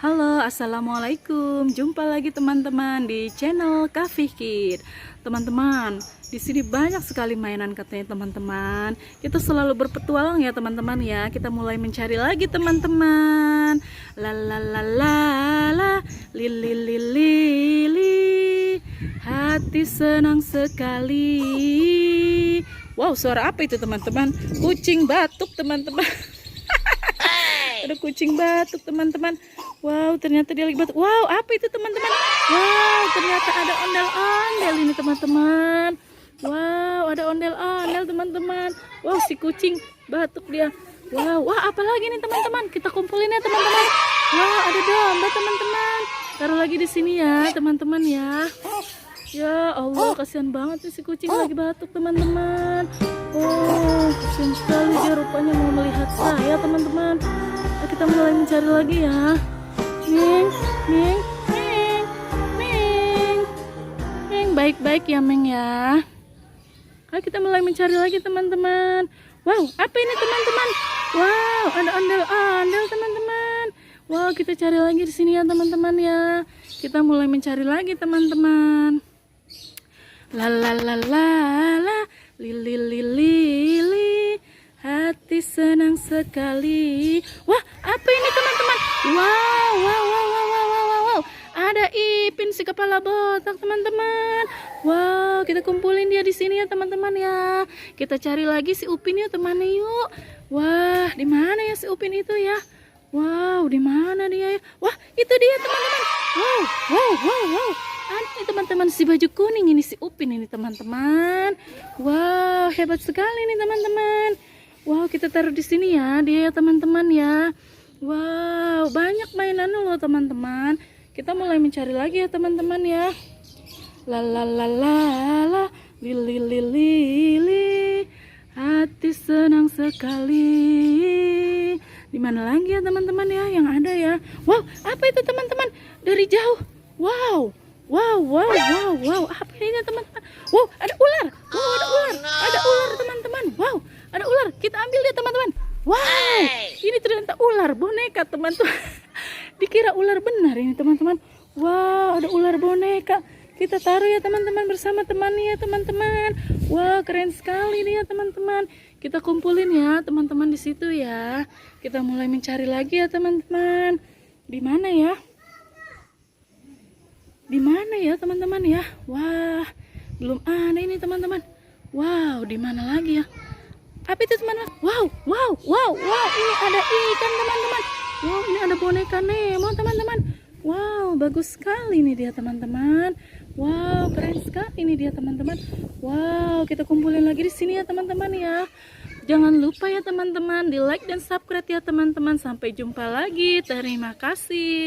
Halo, assalamualaikum. Jumpa lagi teman-teman di channel Kafih Kid. Teman-teman, di sini banyak sekali mainan katanya teman-teman. Kita selalu berpetualang ya teman-teman ya. Kita mulai mencari lagi teman-teman. La la la la la, li li li li li. Hati senang sekali. Wow, suara apa itu teman-teman? Kucing batuk teman-teman. Ada kucing batuk teman-teman. Wow, ternyata dia lagi batuk. Wow, apa itu teman-teman? Wow, ternyata ada ondel-ondel ini teman-teman. Wow, ada ondel-ondel teman-teman. Wow, si kucing batuk dia. Wow, wah apa lagi nih teman-teman? Kita kumpulin ya teman-teman. Wow, ada domba teman-teman. Taruh lagi di sini ya teman-teman ya. Ya Allah, kasihan banget nih si kucing lagi batuk teman-teman. Oh, kasihan sekali dia, rupanya mau melihat saya teman-teman. Kita mulai mencari lagi ya. Meng, Meng, Meng, Meng, Meng, baik-baik ya Meng ya. Ayo kita mulai mencari lagi teman-teman. Wow, apa ini teman-teman? Wow, ada ondel-ondel teman-teman. Wow, kita cari lagi di sini ya teman-teman ya. Kita mulai mencari lagi teman-teman. La la la la la, li li li li li. Hati senang sekali. Wah, apa ini teman-teman? Wow, wow, wow, wow, wow, wow, wow. Ada Ipin si kepala botak teman-teman. Wow, kita kumpulin dia di sini ya teman-teman ya. Kita cari lagi si Upin ya teman-teman yuk. Wah, di mana ya si Upin itu ya? Wow, di mana dia ya? Wah, itu dia teman-teman. Wow, wow, wow, wow. Ada teman-teman si baju kuning ini si Upin ini teman-teman. Wow, hebat sekali nih teman-teman. Wow, kita taruh di sini ya dia ya teman-teman ya. Wow, banyak mainan loh teman-teman. Kita mulai mencari lagi ya teman-teman ya. La la la la la, li li li li li. Hati senang sekali. Di mana lagi ya teman-teman ya yang ada ya? Wow, apa itu teman-teman? Dari jauh. Wow. Wow, wow, wow, wow. Apa ini teman-teman? Wow, ada ular. Wow, ada ular. Ada ular teman-teman. Wow, ada ular. Kita ambil dia teman-teman. Wow, ini ternyata ular boneka teman-teman. Dikira ular benar ini teman-teman. Wow, ada ular boneka. Kita taruh ya teman-teman bersama temannya teman-teman. Wow, keren sekali nih ya teman-teman. Kita kumpulin ya teman-teman di situ ya. Kita mulai mencari lagi ya teman-teman. Di mana ya? Di mana ya teman-teman ya? Wah, belum ada ini teman-teman. Wow, di mana lagi ya? Apa itu teman-teman? Wow, wow, wow, wow. Ini ada ikan teman-teman. Wow, ini ada boneka Nemo teman-teman. Wow, bagus sekali nih dia teman-teman. Wow, keren sekali nih dia teman-teman. Wow, kita kumpulin lagi di sini ya teman-teman ya. Jangan lupa ya teman-teman di like dan subscribe ya teman-teman. Sampai jumpa lagi. Terima kasih.